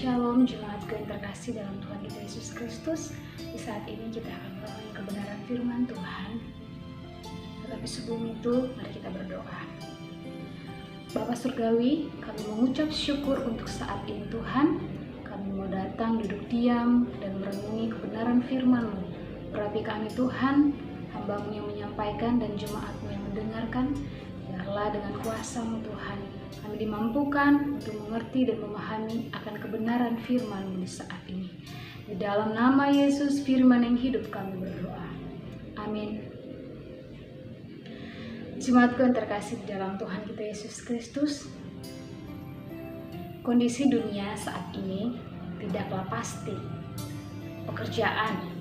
Shalom, jemaatku yang terkasih dalam Tuhan kita Yesus Kristus. Di saat ini kita akan melakukan kebenaran firman Tuhan. Tetapi sebelum itu, mari kita berdoa. Bapa Surgawi, kami mengucap syukur untuk saat ini Tuhan. Kami mau datang duduk diam dan merenungi kebenaran firman-Mu. Berapi kami Tuhan, hamba-Mu yang menyampaikan dan jemaat-Mu yang mendengarkan. Biarlah dengan kuasa-Mu Tuhan, kami dimampukan untuk mengerti dan memahami akan kebenaran firman-Mu di saat ini. Di dalam nama Yesus, firman yang hidup, kami berdoa. Amin. Jemaatku yang terkasih di dalam Tuhan kita Yesus Kristus, kondisi dunia saat ini tidaklah pasti. Pekerjaan,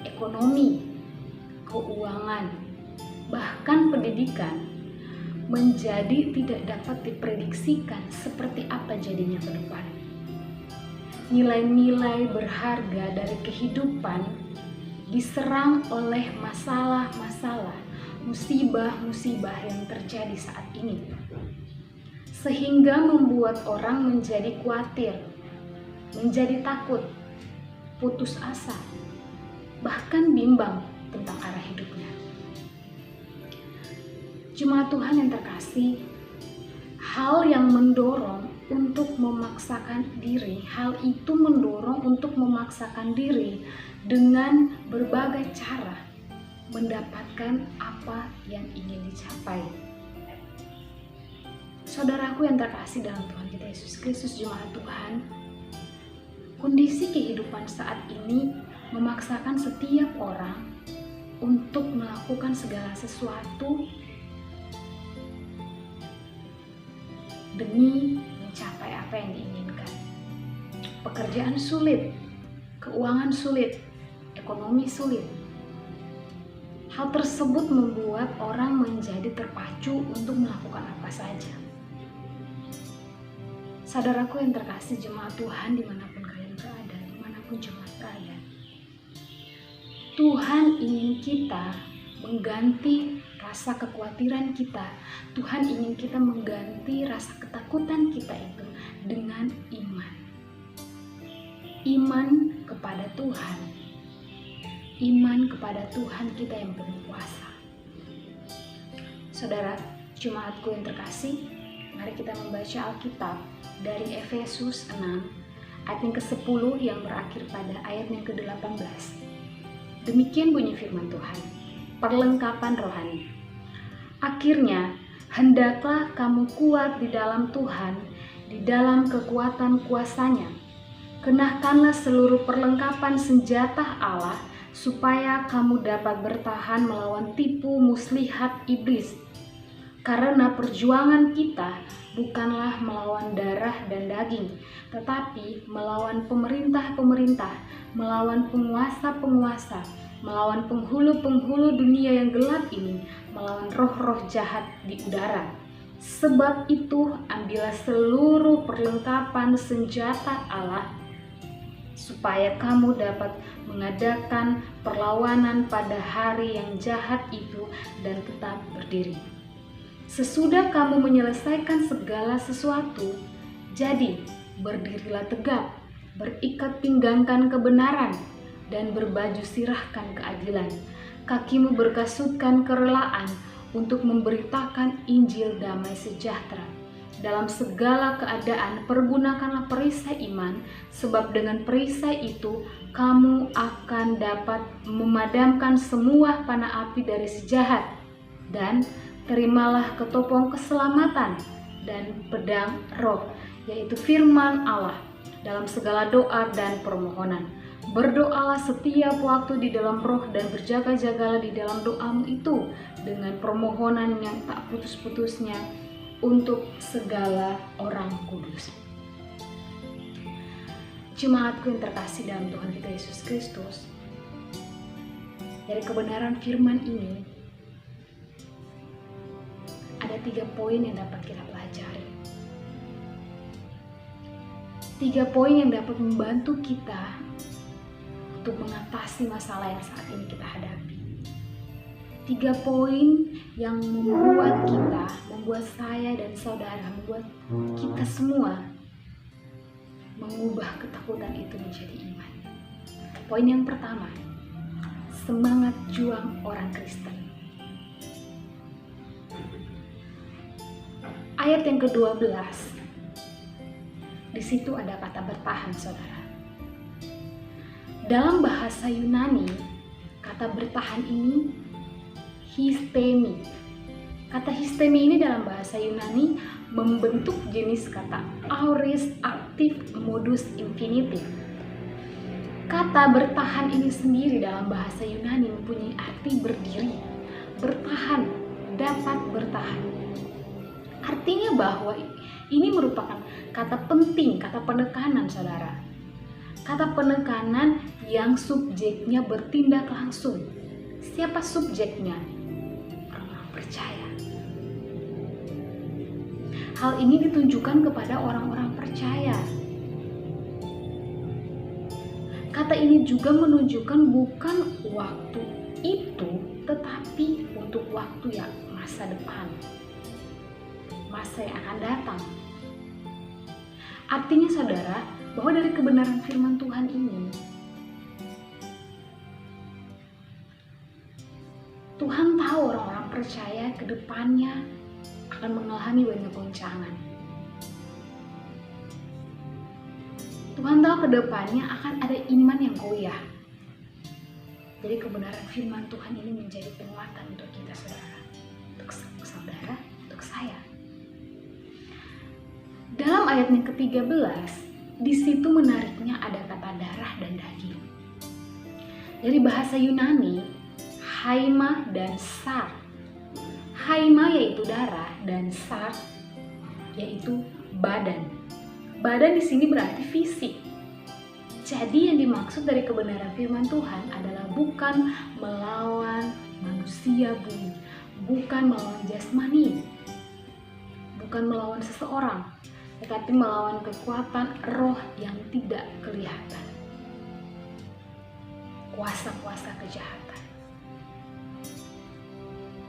ekonomi, keuangan, bahkan pendidikan menjadi tidak dapat diprediksikan seperti apa jadinya ke depan. Nilai-nilai berharga dari kehidupan diserang oleh masalah-masalah, musibah-musibah yang terjadi saat ini, sehingga membuat orang menjadi khawatir, menjadi takut, putus asa, bahkan bimbang tentang arah hidupnya. Jemaat Tuhan yang terkasih, hal yang mendorong untuk memaksakan diri, hal itu mendorong untuk memaksakan diri dengan berbagai cara mendapatkan apa yang ingin dicapai. Saudaraku yang terkasih dalam Tuhan kita Yesus Kristus, jemaat Tuhan, kondisi kehidupan saat ini memaksakan setiap orang untuk melakukan segala sesuatu demi mencapai apa yang diinginkan. Pekerjaan sulit, keuangan sulit, ekonomi sulit. Hal tersebut membuat orang menjadi terpacu untuk melakukan apa saja. Saudaraku yang terkasih, jemaat Tuhan dimanapun kalian berada, dimanapun jemaat berada, Tuhan ingin kita mengganti rasa kekhawatiran kita. Tuhan ingin kita mengganti rasa ketakutan kita itu dengan iman. Iman kepada Tuhan. Iman kepada Tuhan kita yang penuh kuasa. Saudara, jemaatku yang terkasih, mari kita membaca Alkitab dari Efesus 6 ayat yang ke-10 yang berakhir pada ayat yang ke-18. Demikian bunyi firman Tuhan. Perlengkapan rohani. Akhirnya, hendaklah kamu kuat di dalam Tuhan, di dalam kekuatan kuasa-Nya. Kenakanlah seluruh perlengkapan senjata Allah, supaya kamu dapat bertahan melawan tipu muslihat iblis. Karena perjuangan kita bukanlah melawan darah dan daging, tetapi melawan pemerintah-pemerintah, melawan penguasa-penguasa, melawan penghulu-penghulu dunia yang gelap ini, melawan roh-roh jahat di udara. Sebab itu, ambillah seluruh perlengkapan senjata Allah, supaya kamu dapat mengadakan perlawanan pada hari yang jahat itu dan tetap berdiri. Sesudah kamu menyelesaikan segala sesuatu, jadi berdirilah tegap, berikat pinggangkan kebenaran, dan berbaju sirahkan keadilan. Kakimu berkasutkan kerelaan untuk memberitakan Injil damai sejahtera. Dalam segala keadaan pergunakanlah perisai iman, sebab dengan perisai itu kamu akan dapat memadamkan semua panah api dari si jahat. Dan terimalah ketopong keselamatan dan pedang roh, yaitu firman Allah, dalam segala doa dan permohonan. Berdoalah setiap waktu di dalam roh dan berjaga-jagalah di dalam doamu itu dengan permohonan yang tak putus-putusnya untuk segala orang kudus. Jemaatku yang terkasih dalam Tuhan kita Yesus Kristus, dari kebenaran firman ini ada 3 poin yang dapat kita pelajari. 3 poin yang dapat membantu kita untuk mengatasi masalah yang saat ini kita hadapi. 3 poin yang membuat saya dan saudara, membuat kita semua mengubah ketakutan itu menjadi iman. Poin yang pertama, semangat juang orang Kristen. Ayat yang ke-12, di situ ada kata bertahan, saudara. Dalam bahasa Yunani, kata bertahan ini histemi. Kata histemi ini dalam bahasa Yunani membentuk jenis kata aorist aktif modus infinitive. Kata bertahan ini sendiri dalam bahasa Yunani mempunyai arti berdiri, bertahan, dapat bertahan. Artinya bahwa ini merupakan kata penting, kata penekanan, saudara. Kata penekanan yang subjeknya bertindak langsung. Siapa subjeknya? Orang percaya. Hal ini ditunjukkan kepada orang-orang percaya. Kata ini juga menunjukkan bukan waktu itu, tetapi untuk waktu yang masa depan, masa yang akan datang. Artinya, saudara, bahwa dari kebenaran firman Tuhan ini, Tuhan tahu orang-orang percaya ke depannya akan mengalami banyak goncangan. Tuhan tahu ke depannya akan ada iman yang goyah. Jadi kebenaran firman Tuhan ini menjadi penguatan untuk kita, saudara. Untuk saudara, untuk saya. Dalam ayat yang ke-13, di situ menariknya ada kata darah dan daging. Dari bahasa Yunani, haima dan sar. Haima yaitu darah dan sar yaitu badan. Badan di sini berarti fisik. Jadi yang dimaksud dari kebenaran firman Tuhan adalah bukan melawan manusia bumi, bukan melawan jasmani, bukan melawan seseorang, tetapi melawan kekuatan roh yang tidak kelihatan, kuasa-kuasa kejahatan.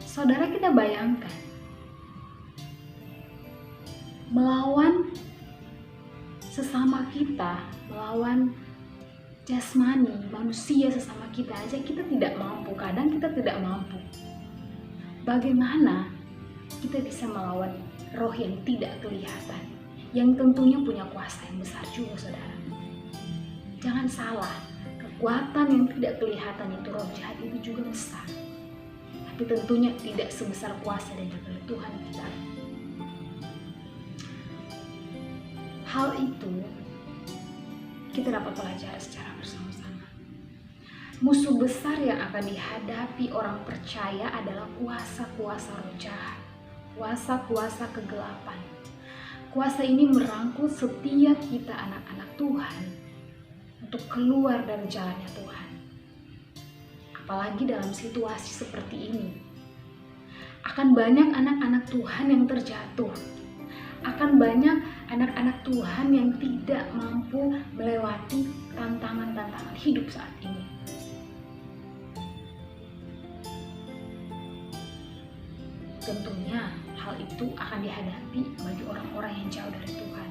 Saudara, kita bayangkan melawan sesama kita, melawan jasmani, manusia sesama kita aja kita tidak mampu. Kadang kita tidak mampu. Bagaimana kita bisa melawan roh yang tidak kelihatan, yang tentunya punya kuasa yang besar juga, saudara. Jangan salah, kekuatan yang tidak kelihatan itu, roh jahat itu juga besar. Tapi tentunya tidak sebesar kuasa dan juga Tuhan kita. Hal itu kita dapat pelajari secara bersama-sama. Musuh besar yang akan dihadapi orang percaya adalah kuasa-kuasa roh jahat, kuasa-kuasa kegelapan. Kuasa ini merangkul setiap kita anak-anak Tuhan untuk keluar dari jalannya Tuhan. Apalagi dalam situasi seperti ini, akan banyak anak-anak Tuhan yang terjatuh. Akan banyak anak-anak Tuhan yang tidak mampu melewati tantangan-tantangan hidup saat ini. Tentunya hal itu akan dihadapi bagi orang-orang yang jauh dari Tuhan.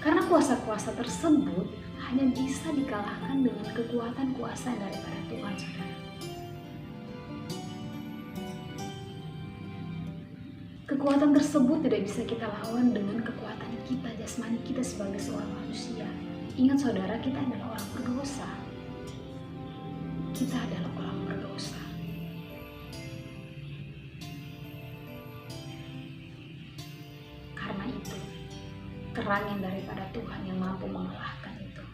Karena kuasa-kuasa tersebut hanya bisa dikalahkan dengan kekuatan kuasa daripada Tuhan, saudara. Kekuatan tersebut tidak bisa kita lawan dengan kekuatan kita, jasmani kita sebagai seorang manusia. Ingat, saudara, kita adalah orang berdosa. Kita adalah orang berdosa. Karena itu, terang yang daripada Tuhan yang mampu mengalahkan itu.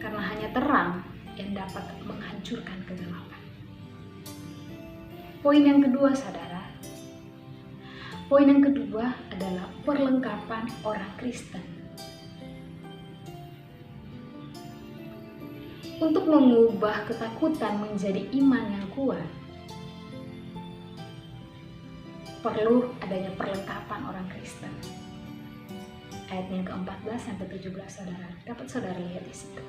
Karena hanya terang yang dapat menghancurkan kegelapan. Poin yang kedua, saudara. Poin yang kedua adalah perlengkapan orang Kristen. Untuk mengubah ketakutan menjadi iman yang kuat, perlu adanya perlengkapan orang Kristen. Ayat yang ke-14 sampai 17, saudara. Dapat saudara lihat di situ.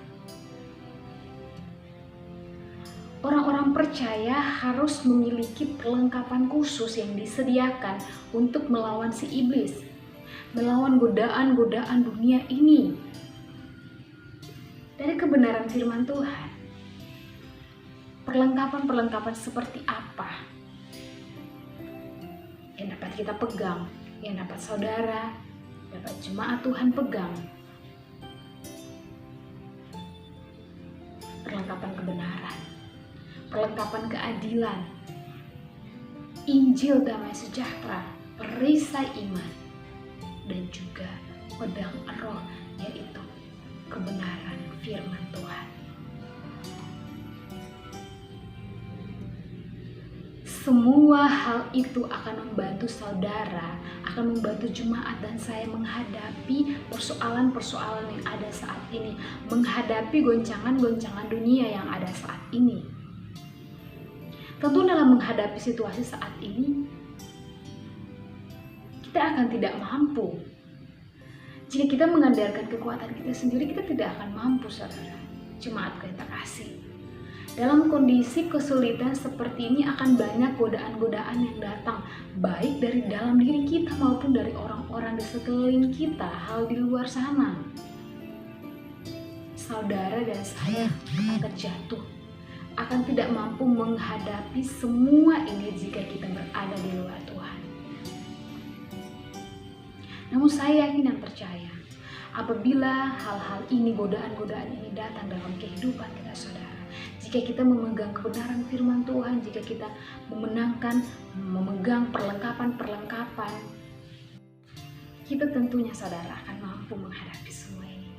Orang-orang percaya harus memiliki perlengkapan khusus yang disediakan untuk melawan si iblis. melawan godaan-godaan dunia ini dari kebenaran firman Tuhan. Perlengkapan-perlengkapan seperti apa yang dapat kita pegang, yang dapat saudara, dapat jemaat Tuhan pegang? Perlengkapan kebenaran, perlengkapan keadilan, Injil damai sejahtera, perisai iman, dan juga pedang roh, yaitu kebenaran firman Tuhan. Semua hal itu akan membantu saudara, akan membantu jemaat dan saya menghadapi persoalan-persoalan yang ada saat ini, menghadapi goncangan-goncangan dunia yang ada saat ini. Tentu dalam menghadapi situasi saat ini, kita akan tidak mampu. Jika kita mengandalkan kekuatan kita sendiri, kita tidak akan mampu, saudara. Jemaatku yang terkasih, dalam kondisi kesulitan seperti ini akan banyak godaan-godaan yang datang, baik dari dalam diri kita maupun dari orang-orang di sekeliling kita, hal di luar sana. Saudara dan saya akan terjatuh, akan tidak mampu menghadapi semua ini jika kita berada di luar Tuhan. Namun saya yakin dan percaya, apabila hal-hal ini, godaan-godaan ini datang dalam kehidupan kita, saudara, jika kita memegang kebenaran firman Tuhan, jika kita memegang perlengkapan-perlengkapan, kita tentunya, saudara, akan mampu menghadapi semua ini.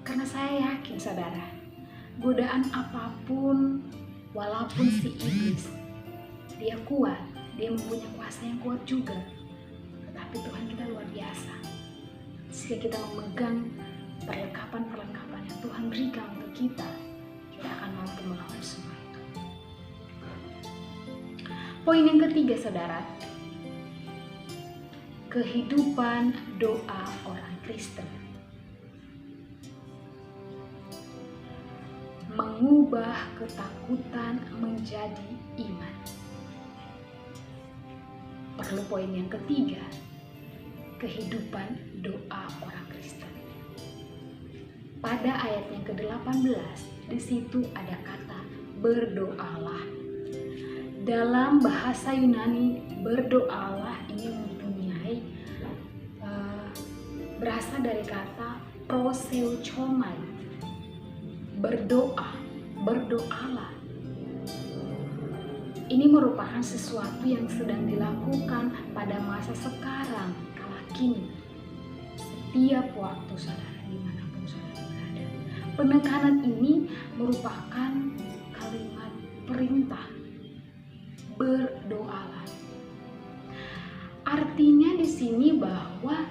Karena saya yakin, saudara, godaan apapun, walaupun si iblis, dia kuat, dia mempunyai kuasa yang kuat juga, tetapi Tuhan kita luar biasa. Jika kita memegang perlengkapan-perlengkapan yang Tuhan berikan untuk kita, kita akan mampu melawan semua itu. Poin yang ketiga, saudara, kehidupan doa orang Kristen. Mengubah ketakutan menjadi iman. Perlu poin yang ketiga, kehidupan doa orang Kristen. Pada ayat yang ke-18, di situ ada kata berdoalah. Dalam bahasa Yunani, berdoalah ini mempunyai berasal dari kata proseuchomai, berdoa, berdoalah. Ini merupakan sesuatu yang sedang dilakukan pada masa sekarang, kala kini, setiap waktu, saudara, dimanapun saudara berada. Penekanan ini merupakan kalimat perintah, berdoalah. Artinya di sini bahwa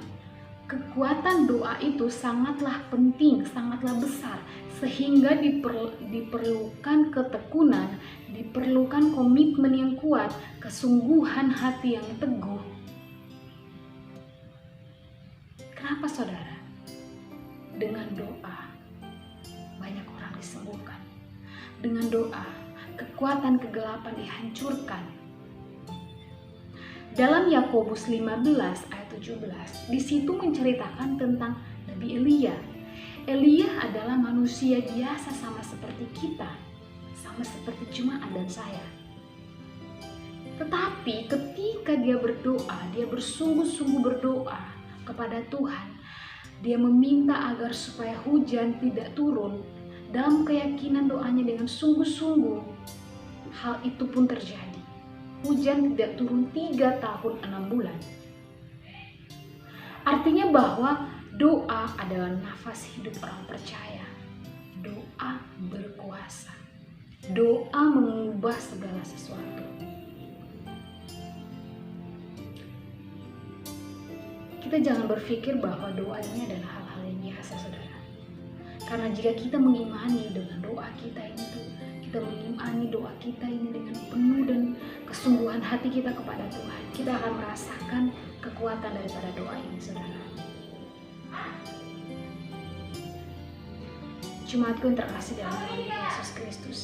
kekuatan doa itu sangatlah penting, sangatlah besar, sehingga diperlukan ketekunan, diperlukan komitmen yang kuat, kesungguhan hati yang teguh. Kenapa, saudara? Dengan doa banyak orang disembuhkan. Dengan doa kekuatan kegelapan dihancurkan. Dalam Yakobus 15 ayat 17, di situ menceritakan tentang Nabi Elia. Elia adalah manusia biasa sama seperti kita, sama seperti jemaat dan saya. Tetapi ketika dia berdoa, dia bersungguh-sungguh berdoa kepada Tuhan, dia meminta agar supaya hujan tidak turun. Dalam keyakinan doanya dengan sungguh-sungguh, hal itu pun terjadi. Hujan tidak turun 3 tahun 6 bulan. Artinya bahwa doa adalah nafas hidup orang percaya. Doa berkuasa. Doa mengubah segala sesuatu. Kita jangan berpikir bahwa doa ini adalah hal-hal yang biasa, saudara. Karena jika kita mengimani dengan doa kita ini kita mengimani doa kita ini dengan penuh dan kesungguhan hati kita kepada Tuhan, kita akan merasakan kekuatan daripada doa ini, saudara. Jemaatku yang terkasih dalam nama Yesus Kristus,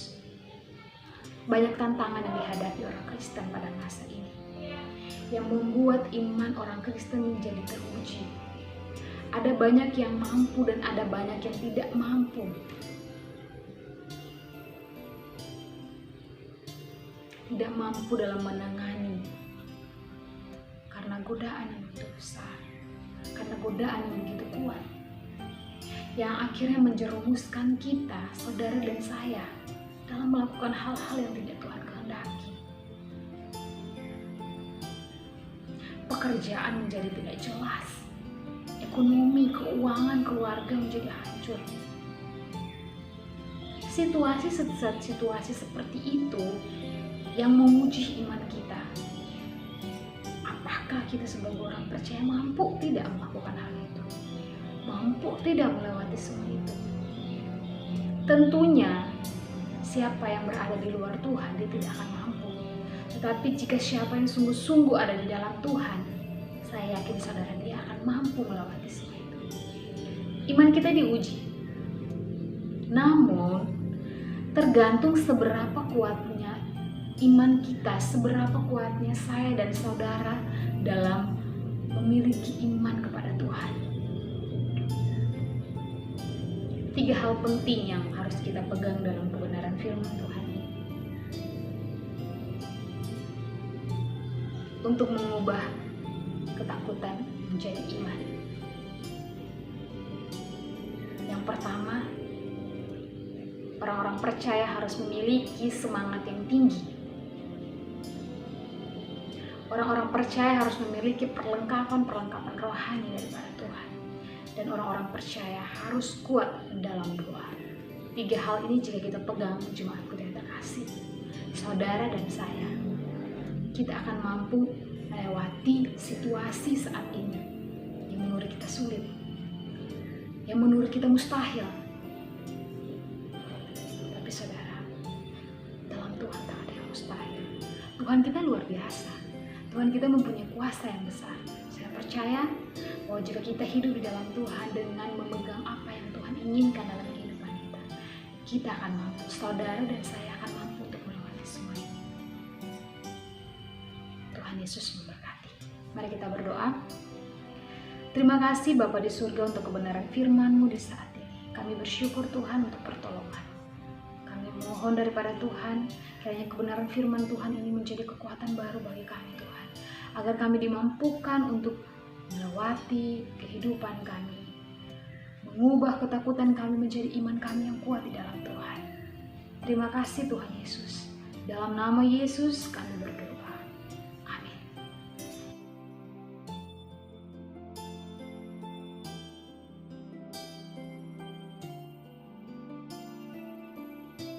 Banyak tantangan yang dihadapi orang Kristen pada masa ini, yang membuat iman orang Kristen menjadi teruji. Ada banyak yang mampu dan ada banyak yang tidak mampu. Tidak mampu dalam menangani karena godaan yang begitu besar, karena godaan yang begitu kuat, yang akhirnya menjerumuskan kita, saudara dan saya, dalam melakukan hal-hal yang tidak Tuhan kehendaki. Pekerjaan menjadi tidak jelas, ekonomi, keuangan, keluarga menjadi hancur. Situasi seperti itu yang menguji iman kita. Apakah kita sebagai orang percaya mampu tidak melakukan hal itu? Mampu tidak melewati semua itu? Tentunya siapa yang berada di luar Tuhan, dia tidak akan mampu. Tetapi jika siapa yang sungguh-sungguh ada di dalam Tuhan, saya yakin saudara, dia akan mampu melewati semua itu. Iman kita diuji. Namun, tergantung seberapa kuatnya iman kita, seberapa kuatnya saya dan saudara dalam memiliki iman kepada Tuhan. 3 hal penting yang harus kita pegang dalam kebenaran firman Tuhan untuk mengubah ketakutan menjadi iman. Yang pertama, orang-orang percaya harus memiliki semangat yang tinggi. Orang-orang percaya harus memiliki perlengkapan rohani daripada Tuhan. Dan orang-orang percaya harus kuat dalam doa. 3 hal ini jika kita pegang, jemaatku yang terkasih, saudara dan saya, kita akan mampu melewati situasi saat ini yang menurut kita sulit, yang menurut kita mustahil. Tapi saudara, dalam Tuhan tak ada yang mustahil. Tuhan kita luar biasa. Tuhan kita mempunyai kuasa yang besar. Saya percaya bahwa jika kita hidup di dalam Tuhan dengan memegang apa yang Tuhan inginkan dalam kehidupan kita akan mampu. Saudara dan saya akan mampu untuk melewati semua ini. Tuhan Yesus memberkati. Mari kita berdoa. Terima kasih Bapa di surga untuk kebenaran firman-Mu di saat ini. Kami bersyukur Tuhan untuk pertolongan. Kami mohon daripada Tuhan, kiranya kebenaran firman Tuhan ini menjadi kekuatan baru bagi kami Tuhan. Agar kami dimampukan untuk melewati kehidupan kami, mengubah ketakutan kami menjadi iman kami yang kuat di dalam Tuhan. Terima kasih Tuhan Yesus. Dalam nama Yesus kami berdoa.